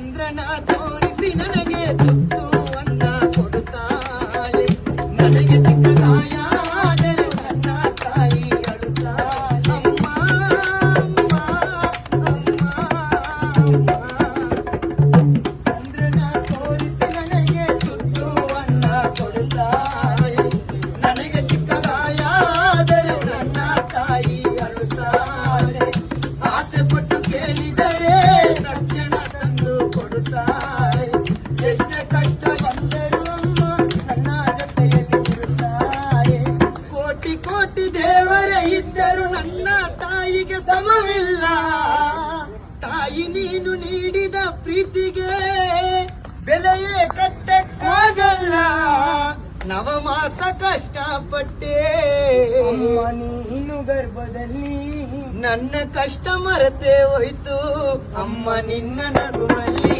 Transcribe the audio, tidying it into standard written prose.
ಚಂದ್ರನ ತೋರಿಸಿ ನನಗೆ ತುತ್ತು ಅನ್ನ ಕೊಡುತ್ತಾಳೆ. ನನಗೆ ಚಿಕ್ಕ ಗಾಯ ಆದರೂ ನನ್ನ ತಾಯಿ ಅಳುತ್ತಾಳೆ. ಅಮ್ಮ ಅಮ್ಮ ಅಮ್ಮ ಅಮ್ಮ. ಚಂದ್ರನ ತೋರಿಸಿ ನನಗೆ ತುತ್ತು ಅನ್ನ ಕೊಡುತ್ತಾಳೆ. ನನಗೆ ಚಿಕ್ಕ ಗಾಯ ಆದರೂ ನನ್ನ ತಾಯಿ ಅಳುತ್ತಾಳೆ. ಆಸೆ ಪಟ್ಟು ಕೇಳಿದರೆ ತಕ್ಷಣ ತಂದು ಕೊಡುತ್ತಾಳೆ. ಎಷ್ಟೇ ಕಷ್ಟ ಬಂದರೂ ಅಮ್ಮ ನನ್ನ ಜೊತೆಯಲ್ಲಿ ಇರುತ್ತಾಳೆ. ಕೋಟಿ ಕೋಟಿ ದೇವರೇ ಇದ್ದರೂ ನನ್ನ ತಾಯಿಗೆ ಸಮವಿಲ್ಲ. ತಾಯಿ ನೀನು ನೀಡಿದ ಪ್ರೀತಿಗೆ ಬೆಲೆಯೇ ಕಟ್ಟಕ್ಕಾಗಲ್ಲ. ನವಮಾಸ ಕಷ್ಟಪಟ್ಟೆ ಅಮ್ಮ ನೀನು ಗರ್ಭದಲ್ಲಿ ನನ್ನ ಕಷ್ಟ ಮರೆತೇ ಹೋಯ್ತು ಅಮ್ಮ ನಿನ್ನ ನಗುವಲ್ಲಿ.